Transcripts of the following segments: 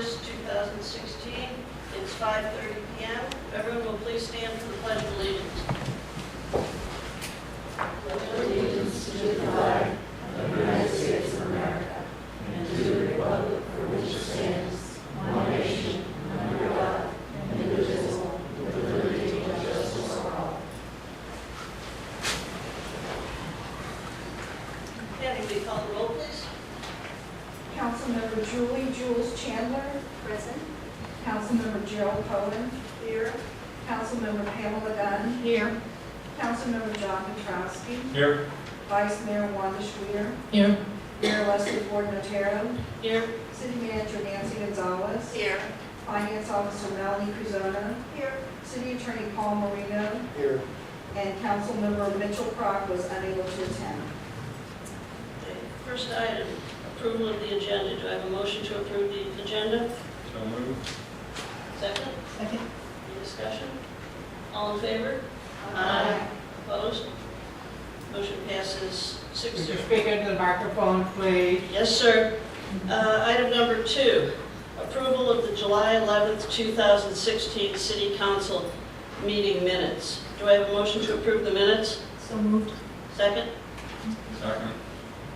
1st, 2016. It's 5:30 p.m. Everyone will please stand for the Pledge of Allegiance. Allegiance to the flag of the United States of America and to the republic for which it stands, one nation, under God, indivisible, with liberty and justice for all. Patty, will you call the roll, please? Councilmember Julie Jules Chandler. Present. Councilmember Gerald Cohen. Here. Councilmember Pamela Gunn. Here. Councilmember John Petrowski. Here. Vice Mayor Wanda Schwier. Here. Mayor Leslie Ford Notaro. Here. City Manager Nancy Gonzalez. Here. Finance Officer Melanie Cruzona. Here. City Attorney Paul Marino. Here. And Councilmember Mitchell Crock was unable to attend. Okay. First item, approval of the agenda. Do I have a motion to approve the agenda? So moved. Second? Second. Any discussion? All in favor? Aye. Opposed? Motion passes Would you 6-0. speak into the microphone, please? Yes, sir. Item number 2, approval of the July 11th, 2016 City Council meeting minutes. Do I have a motion to approve the minutes? So moved. Second? Second.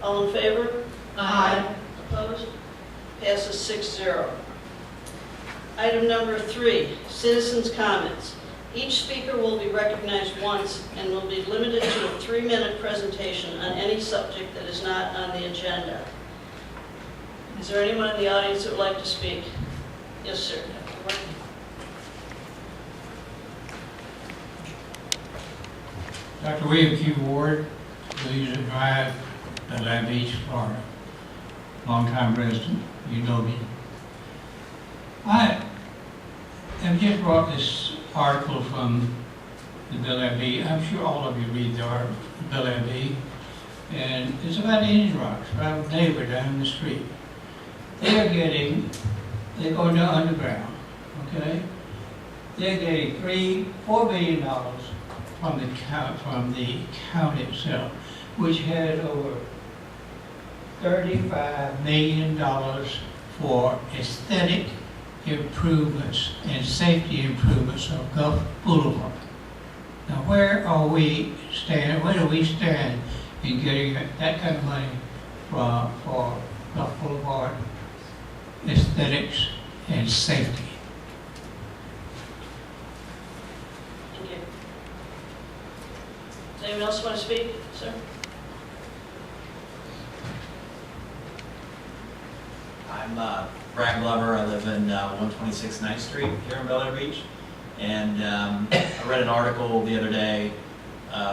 All in favor? Aye. Opposed? Passes 6-0. Item number 3, citizens' comments. Each speaker will be recognized once and will be limited to a 3-minute presentation on any subject that is not on the agenda. Is there anyone in the audience that would like to speak? Yes, sir. Dr. William Q. Ward, Louisa Drive, Atlanta Beach, Florida. Longtime resident, you know me. I have just brought this article from the Bill MB. I'm sure all of you read the Bill MB. And it's about Indian Rocks, about a neighbor down the street. They're going down underground, okay? They're getting $4 million from the county itself, which had over $35 million for aesthetic improvements and safety improvements of Gulf Boulevard. Now, where do we stand in getting that kind of money for Gulf Boulevard aesthetics and safety? Thank you. Does anyone else want to speak, sir? I'm Brad Glover. I live in 126 9th Street here in Bel Air Beach. And I read an article the other day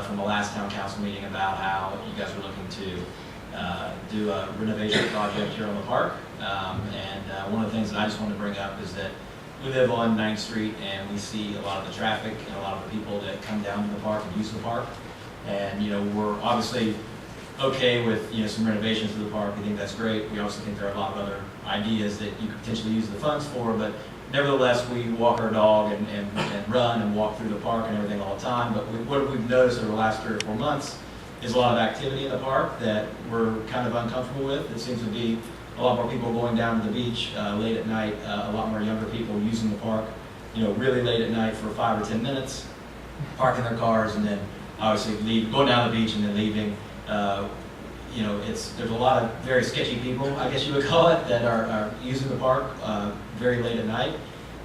from the last town council meeting about how you guys were looking to do a renovation project here on the park. And one of the things that I just wanted to bring up is that we live on 9th Street and we see a lot of the traffic and a lot of the people that come down to the park and use the park. And we're obviously okay with some renovations to the park. We think that's great. We also think there are a lot of other ideas that you could potentially use the funds for, but nevertheless, we walk our dog and run and walk through the park and everything all the time. But what we've noticed over the last 3 or 4 months is a lot of activity in the park that we're kind of uncomfortable with. It seems to be a lot more people going down to the beach late at night, a lot more younger people using the park, really late at night for 5 or 10 minutes, parking their cars and then obviously going down the beach and then leaving. There's a lot of very sketchy people, I guess you would call it, that are using the park very late at night.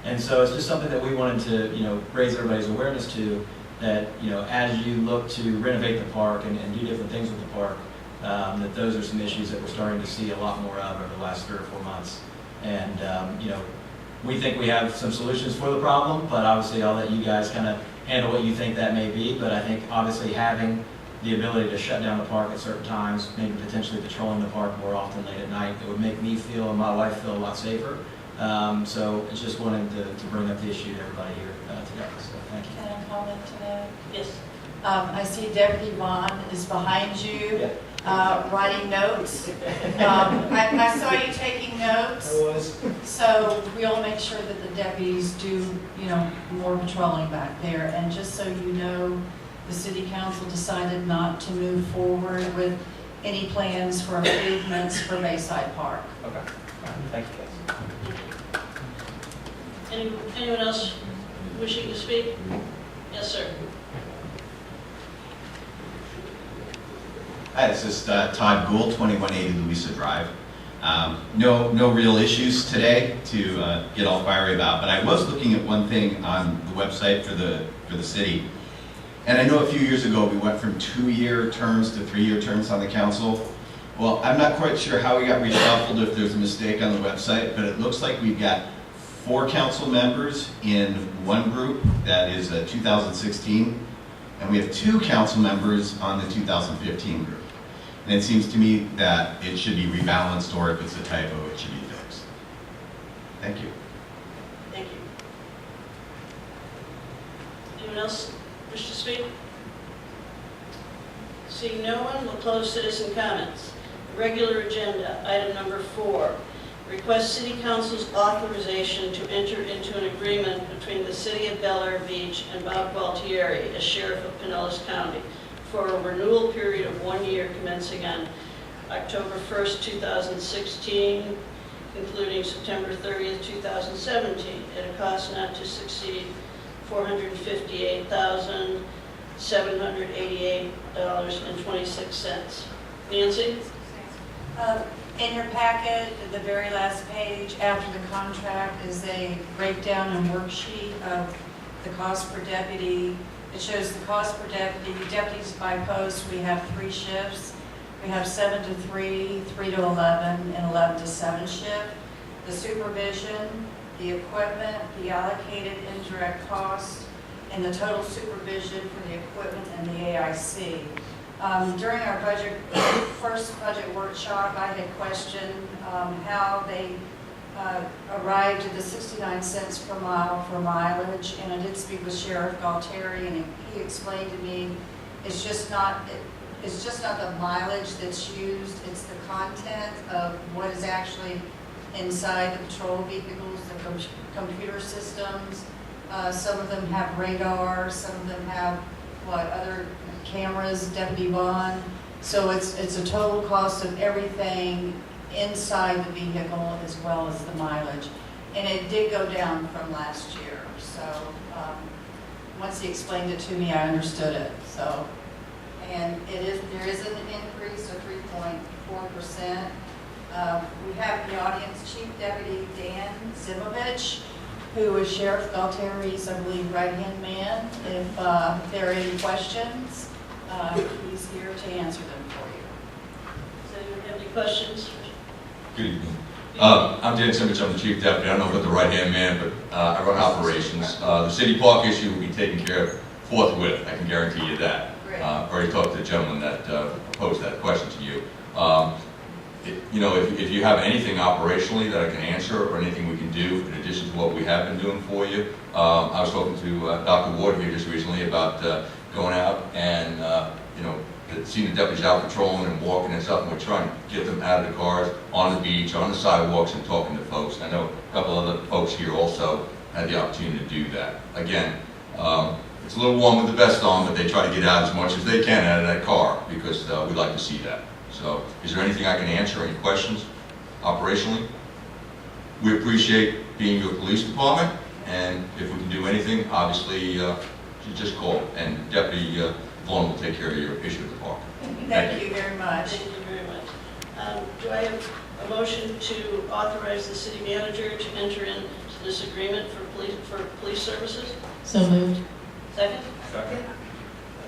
And so it's just something that we wanted to, raise everybody's awareness to, that, as you look to renovate the park and do different things with the park, that those are some issues that we're starting to see a lot more of over the last 3 or 4 months. And, we think we have some solutions for the problem, but obviously I'll let you guys kind of handle what you think that may be. But I think obviously having the ability to shut down the park at certain times, maybe potentially patrolling the park more often late at night, it would make me feel and my wife feel a lot safer. So it's just wanting to bring up the issue to everybody here today. So thank you. Can I comment to that? Yes. I see Deputy Vaughn is behind you, Yeah. writing notes. I saw you taking notes. I was. So we'll make sure that the deputies do, more patrolling back there. And just so you know, the city council decided not to move forward with any plans for improvements for Bayside Park. Okay. Thank you, guys. Anyone else wishing to speak? Yes, sir. Hi, this is Todd Gould, 2180 Louisa Drive. No real issues today to get all fiery about, but I was looking at one thing on the website for the city. And I know a few years ago we went from 2-year terms to 3-year terms on the council. Well, I'm not quite sure how we got reshuffled, if there's a mistake on the website, but it looks like we've got 4 council members in one group, that is 2016, and we have 2 council members on the 2015 group. And it seems to me that it should be rebalanced, or if it's a typo, it should be fixed. Thank you. Thank you. Anyone else wish to speak? Seeing no one, we'll close citizen comments. Regular agenda, item number 4. Request City Council's authorization to enter into an agreement between the City of Bel Air Beach and Bob Gualtieri, as Sheriff of Pinellas County, for a renewal period of 1 year commencing on October 1st, 2016, concluding September 30th, 2017, at a cost not to exceed $458,788.26. Nancy? In your packet, at the very last page, after the contract, is a breakdown and worksheet of the cost per deputy. It shows the cost per deputy. Deputies by post, we have 3 shifts. We have 7 to 3, 3 to 11, and 11 to 7 shift. The supervision, the equipment, the allocated indirect cost, and the total supervision for the equipment and the AIC. During our first budget workshop, I had questioned how they arrived at the 69 cents per mile for mileage, and I did speak with Sheriff Gualtieri, and he explained to me it's just not the mileage that's used, it's the content of what is actually inside the patrol vehicles, the computer systems. Some of them have radar, some of them have other cameras, Deputy Bond. So it's a total cost of everything inside the vehicle as well as the mileage. And it did go down from last year. So once he explained it to me, I understood it. So, and there is an increase of 3.4%. We have in the audience Chief Deputy Dan Zimovich, who is Sheriff Gualtieri's, I believe, right-hand man. If there are any questions, he's here to answer them for you. Does anyone have any questions? Good evening. I'm Dan Zimovich, I'm the Chief Deputy. I don't know about the right-hand man, but I run operations. The city park issue will be taken care of forthwith, I can guarantee you that. Great. Already talked to the gentleman that posed that question to you. If you have anything operationally that I can answer or anything we can do in addition to what we have been doing for you, I was talking to Dr. Ward here just recently about going out and seeing the deputies out patrolling and walking and stuff, and we're trying to get them out of the cars, on the beach, on the sidewalks, and talking to folks. I know a couple other folks here also had the opportunity to do that. Again, it's a little warm with the vest on, but they try to get out as much as they can out of that car because we like to see that. So, is there anything I can answer? Any questions operationally? We appreciate being your police department, and if we can do anything, obviously, you just call, and Deputy Vaughn will take care of your issue at the park. Thank you very much. Thank you very much. Do I have a motion to authorize the city manager to enter into this agreement for police services? So moved. Second? Second.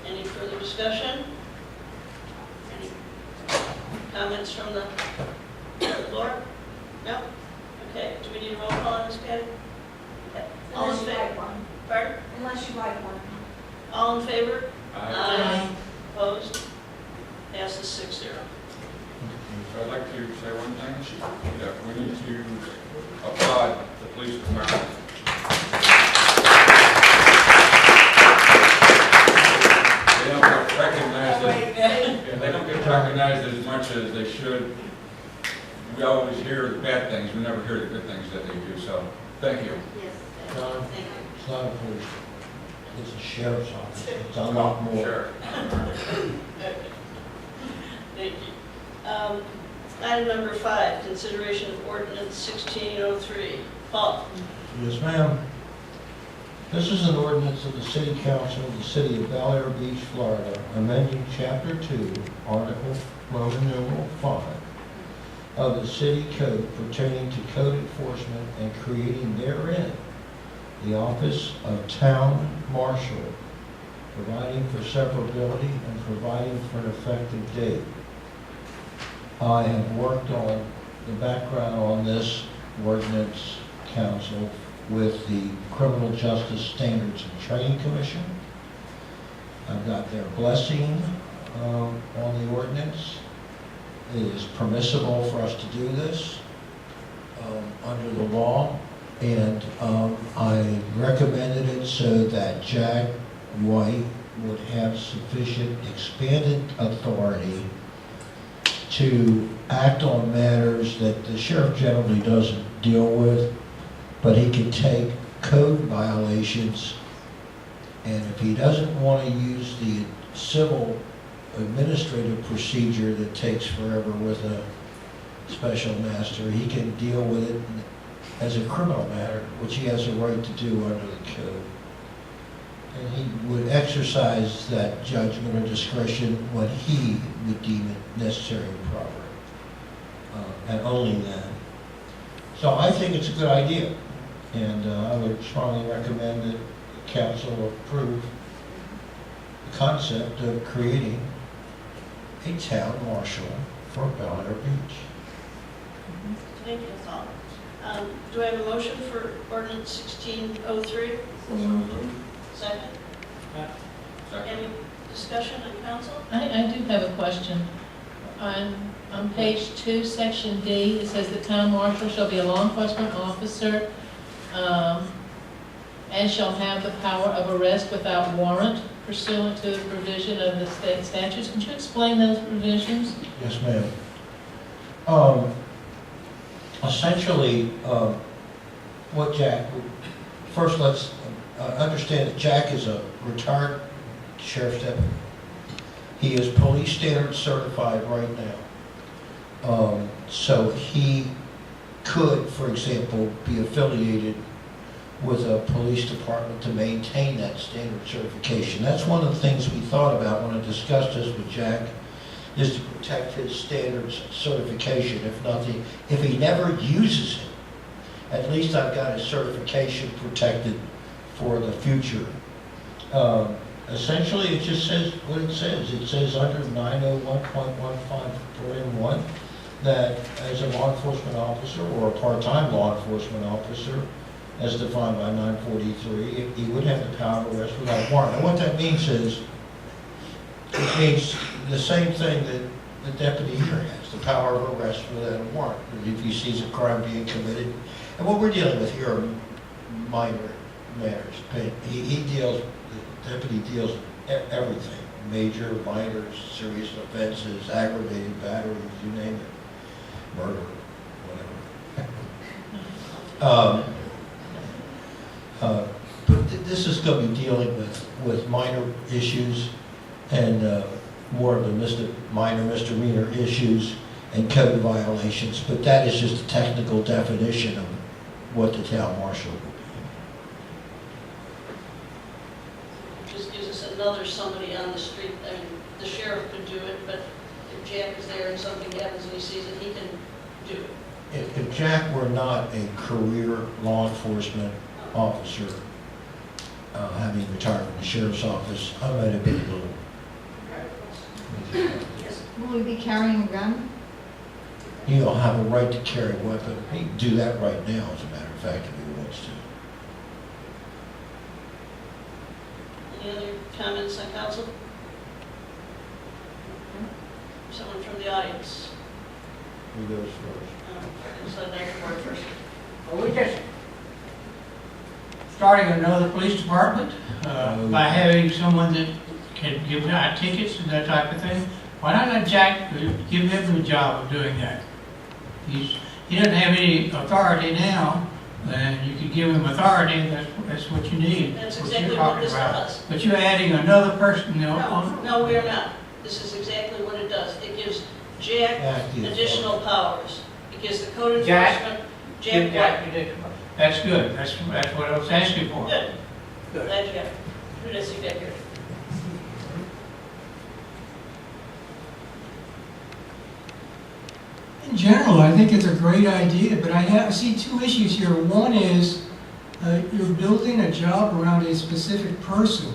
Any further discussion? Any comments from the floor? No? Okay, do we need a roll call on this, Patty? Okay. All in Unless you favor? like one. Pardon? Unless you like one. All in favor? Aye. Opposed? Passes 6-0. So I'd like to say one thing. Yeah, we need to applaud the police department. They don't get recognized they don't get recognized as much as they should. We always hear the bad things, we never hear the good things that they do, so thank you. Yes. John, Thank you. it's not a police, it's a sheriff's office, it's a lot more. Sure. Thank you. Item number 5, consideration of ordinance 1603. Paul? Yes, ma'am. This is an ordinance of the City Council of the City of Bel Air Beach, Florida, amending Chapter 2, Article Roman numeral 5 of the City Code pertaining to code enforcement and creating therein the office of Town Marshal, providing for severability and providing for an effective date. I have worked on the background on this ordinance, Council, with the Criminal Justice Standards and Training Commission. I've got their blessing on the ordinance. It is permissible for us to do this under the law, and I recommended it so that Jack White would have sufficient expanded authority to act on matters that the sheriff generally doesn't deal with, but he can take code violations, and if he doesn't want to use the civil administrative procedure that takes forever with a special master, he can deal with it as a criminal matter, which he has a right to do under the code. And he would exercise that judgment or discretion when he would deem it necessary and proper, and only then. So I think it's a good idea, and I would strongly recommend that the council approve the concept of creating a town marshal for Bel Air Beach. Thank you, that's all. Do I have a motion for ordinance 1603? Second? Any discussion on council? I do have a question. On page 2, section D, it says the town marshal shall be a law enforcement officer and shall have the power of arrest without warrant pursuant to the provision of the state statutes. Can you explain those provisions? Yes, ma'am. Essentially, what Jack, first let's understand that Jack is a retired sheriff's deputy. He is police standard certified right now. So he could, for example, be affiliated with a police department to maintain that standard certification. That's one of the things we thought about when I discussed this with Jack, is to protect his standards certification. If nothing, if he never uses it, at least I've got his certification protected for the future. Essentially, it just says what it says. It says under 901.15.1 that as a law enforcement officer or a part-time law enforcement officer, as defined by 943, he would have the power of arrest without warrant. And what that means is, it means the same thing that the deputy here has, the power of arrest without a warrant, if he sees a crime being committed. And what we're dealing with here are minor matters. He deals, the deputy deals with everything, major, minor, serious offenses, aggravated batteries, you name it, murder, whatever. But this is going to be dealing with minor issues and more of the minor misdemeanor issues and code violations, but that is just a technical definition of what the town marshal will be. Just gives us another somebody on the street. I mean, the sheriff could do it, but if Jack is there and something happens and he sees it, he can do it. If Jack were not a career law enforcement officer, having retired from the sheriff's office, I might have been a little. Yes. Will he be carrying a gun? He'll have a right to carry a weapon. He can do that right now, as a matter of fact, if he wants to. Any other comments on council? Someone from the audience? Who goes first? So next word first. Well, we just starting another police department by having someone that can give out tickets and that type of thing. Why not let Jack give him the job of doing that? He doesn't have any authority now, and you could give him authority, and that's what you need. That's what exactly you're what talking this about. does. But you're adding another person, you know, No, we are not. This is exactly what it does. It gives Jack Jack the additional powers. It gives the code Jack? enforcement, Jack White. That's good, that's what I was asking for. Good. Glad you got it. Who does you get here? In general, I think it's a great idea, but I see two issues here. One is you're building a job around a specific person,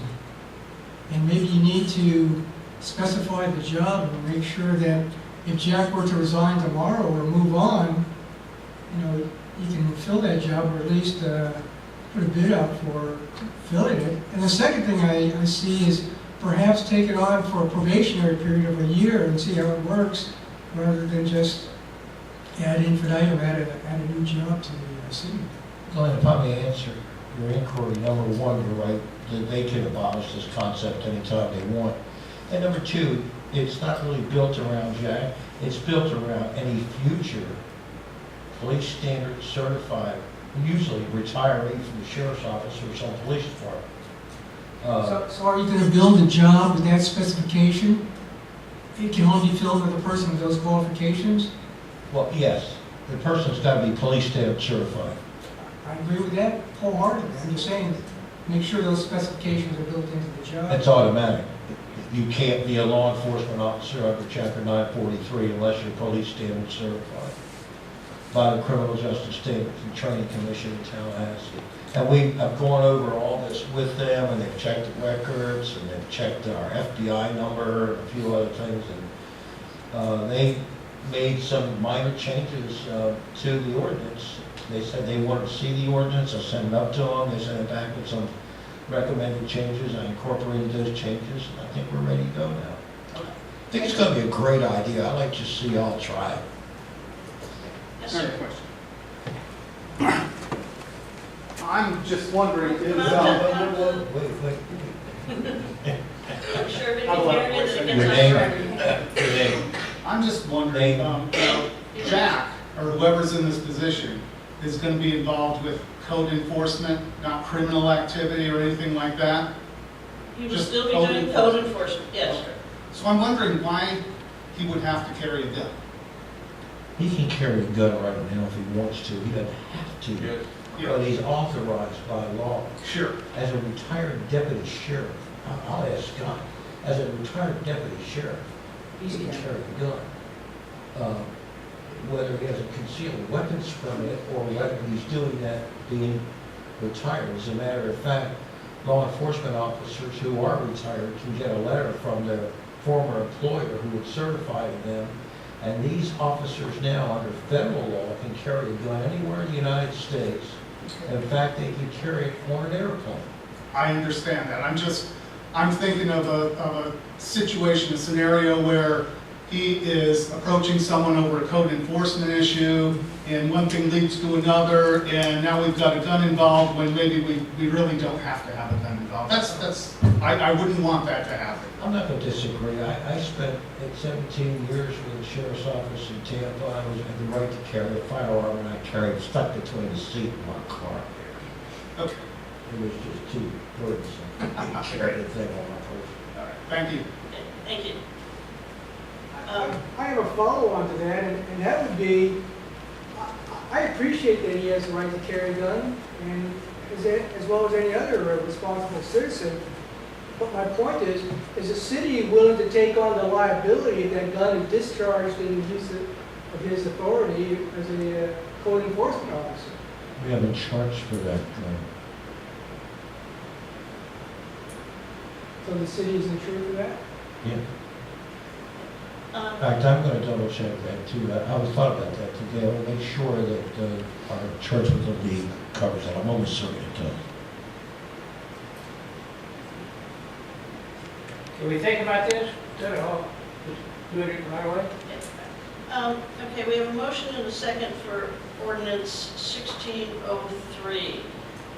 and maybe you need to specify the job and make sure that if Jack were to resign tomorrow or move on, you know, you can fill that job or at least put a bid out for filling it. And the second thing I see is perhaps take it on for a probationary period of a year and see how it works, rather than just add infinitum, add a new job to the city. Glenn, if I may answer your inquiry, number one, you're right, that they can abolish this concept anytime they want. And number two, it's not really built around Jack, it's built around any future police standard certified, usually retiree from the sheriff's office or some police department. So are you going to build a job with that specification? It can only be filled with a person with those qualifications? Well, yes, the person's got to be police standard certified. I agree with that wholeheartedly. I'm just saying, make sure those specifications are built into the job. It's automatic. You can't be a law enforcement officer under Chapter 943 unless you're police standard certified by the Criminal Justice Standards and Training Commission in Tallahassee. And we have gone over all this with them, and they've checked the records, and they've checked our FBI number, and a few other things, and they made some minor changes to the ordinance. They said they wanted to see the ordinance, I sent it up to them, they sent it back with some recommended changes, I incorporated those changes, and I think we're ready to go now. I think it's gonna be a great idea, I'd like to see y'all try it. Yes, I have sir. a question. I'm just wondering, is, Wait. I'm sure we I'll can let- hear you, that it Your gets name? on record. Your name? I'm just wondering, Name? Jack, or whoever's in this position, is gonna be involved with code enforcement, not criminal activity or anything like that? You will Just still be code doing code enforcement, yes. Okay. So I'm wondering why he would have to carry a gun. He can carry a gun right now if he wants to, he doesn't have to. Yes. But he's authorized by law. Sure. As a retired deputy sheriff, I'll ask Scott, as a retired deputy sheriff, he can carry a gun. Whether he has a concealed weapons permit or whether he's doing that being retired. As a matter of fact, law enforcement officers who are retired can get a letter from their former employer who would certify them. And these officers now, under federal law, can carry a gun anywhere in the United States. In fact, they can carry it on an airplane. I understand that. I'm thinking of a situation, a scenario where he is approaching someone over a code enforcement issue, and one thing leads to another, and now we've got a gun involved when maybe we really don't have to have a gun involved. I wouldn't want that to happen. I'm not going to disagree. I spent 17 years with the sheriff's office in Tampa. I had the right to carry a firearm, and I carried stuck between the seat of my car. Okay. It was just too burdensome. I carried the thing on my person. All right. Thank you. Thank you. I have a follow-on to that, and that would be, I appreciate that he has the right to carry a gun, and as well as any other responsible citizen. But my point is the city willing to take on the liability if that gun is discharged in the use of his authority as a code enforcement officer? We haven't charged for that. So the city isn't true for that? Yeah. In fact, I'm going to double check that too. I was thought about that today. I want to make sure that our church with the league covers that. I'm almost certain it does. Can we think about this? Do it right away? Okay, we have a motion and a second for ordinance 1603.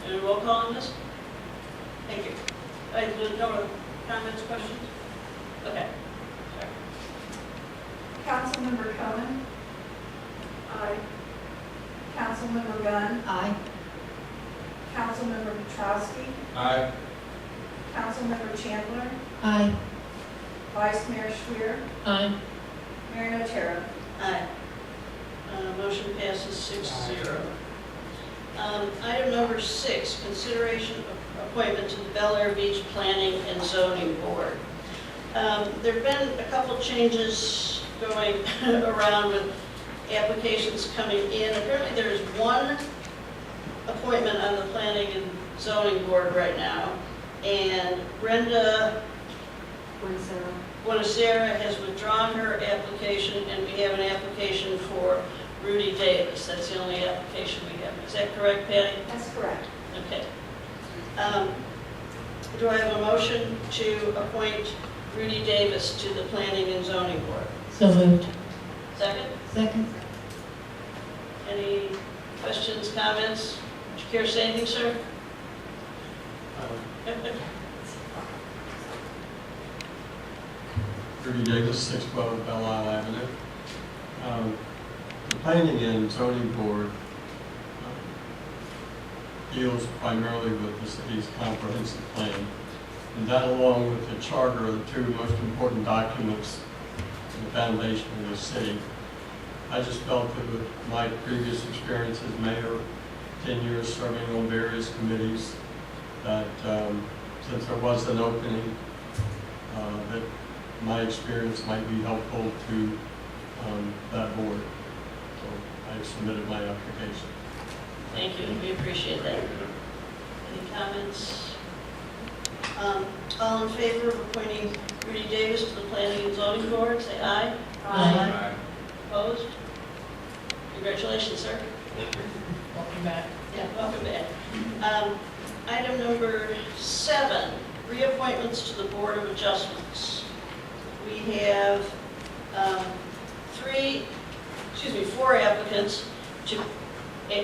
Any roll call on this? Thank you. No other comments, questions? Okay. Sorry. Councilmember Cohen? Aye. Councilmember Gunn? Aye. Councilmember Petrowski? Aye. Councilmember Chandler? Aye. Vice Mayor Schwer? Aye. Mayor Notaro? Aye. Motion passes 6-0. Item number 6, consideration of appointment to the Bel Air Beach Planning and Zoning Board. There have been a couple changes going around with applications coming in. Apparently there's one appointment on the Planning and Zoning Board right now, and Brenda Buonasera has withdrawn her application, and we have an application for Rudy Davis. That's the only application we have. Is that correct, Patty? That's correct. Okay. Do I have a motion to appoint Rudy Davis to the Planning and Zoning Board? So moved. Second? Second. Any questions, comments? Would you care to say anything, sir? Rudy Davis, 612 Belle Isle Avenue. The Planning and Zoning Board deals primarily with the city's comprehensive plan. And that, along with the charter, are the two most important documents in the foundation of the city. I just felt that with my previous experience as mayor, 10 years serving on various committees, that since there was an opening, that my experience might be helpful to that board. So I submitted my application. Thank you, we appreciate that. Any comments? All in favor of appointing Rudy Davis to the Planning and Zoning Board, say aye. Aye. Opposed? Congratulations, sir. Welcome back. Yeah, welcome back. Item number 7, reappointments to the Board of Adjustments. We have 4 applicants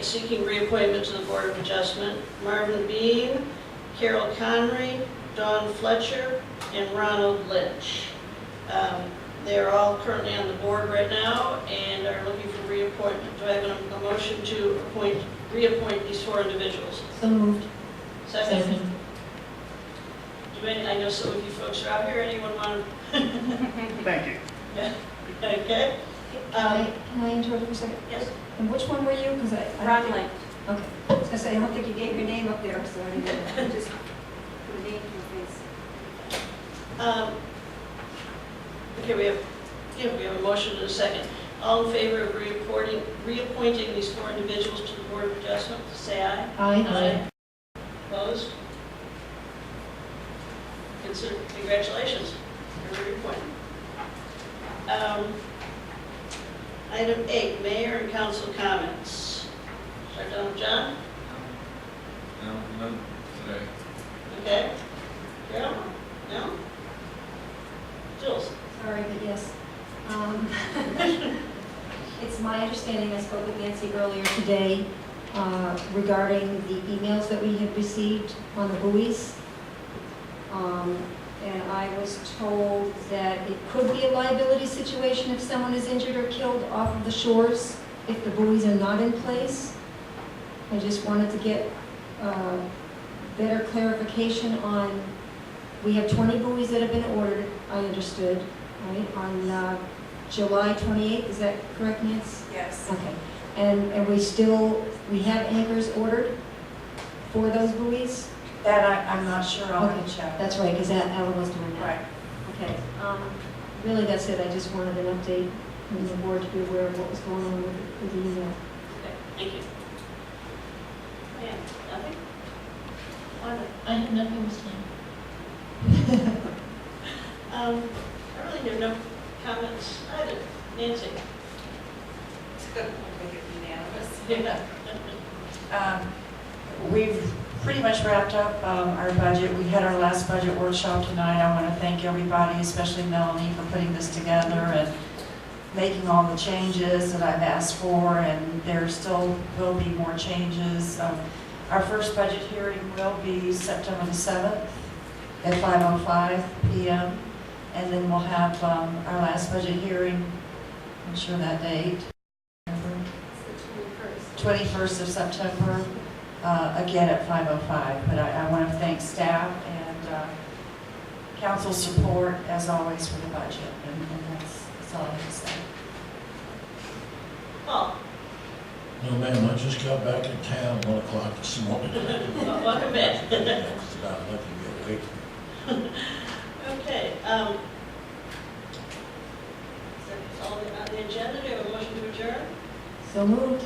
seeking reappointment to the Board of Adjustment. Marvin Bean, Carol Conry, Dawn Fletcher, and Ronald Lynch. They're all currently on the board right now and are looking for reappointment. Do I have a motion to reappoint these 4 individuals? So moved. Second? I know some of you folks are out here. Anyone want to? Thank you. Yeah. Okay. Can I interrupt for a second? Yes. And which one were you? Because I Ron don't Link. think- Okay. I was gonna say, I don't think you gave your name up there, so I didn't just put a name to your face. Okay, we have a motion and a second. All in favor of reappointing these 4 individuals to the Board of Adjustment, say aye. Aye. Opposed? Congratulations. You're reappointed. Item 8, Mayor and Council comments. Start down with John. No, none today. Okay. Carol? No? Jules? Sorry, but yes. It's my understanding, I spoke with Nancy earlier today regarding the emails that we had received on the buoys. And I was told that it could be a liability situation if someone is injured or killed off of the shores if the buoys are not in place. I just wanted to get better clarification on, we have 20 buoys that have been ordered, I understood, right, on July 28th, is that correct, Nancy? Yes. Okay, and we have anchors ordered for those buoys? That I'm not sure, I'll have to Okay, check. that's right, because Alan was doing that. Right. Okay, really, that's it, I just wanted an update from the board to be aware of what was going on with the email. Okay, thank you. Ma'am, nothing? Wanda? I have nothing to say. I really have no comments either. Nancy? Make it unanimous. Yeah. We've pretty much wrapped up our budget. We had our last budget workshop tonight. I want to thank everybody, especially Melanie, for putting this together and making all the changes that I've asked for, and there still will be more changes. Our first budget hearing will be September the 7th at 5:05 p.m. And then we'll have our last budget hearing, I'm sure that date, 21st of September, again at 5:05. But I want to thank staff and council support, as always, for the budget, and that's all I have to say. Paul? No, ma'am, I just got back in town 1 o'clock this morning. Welcome back. It's about lucky to get awake. Okay, is that all on the agenda? Do you have a motion to adjourn? So moved.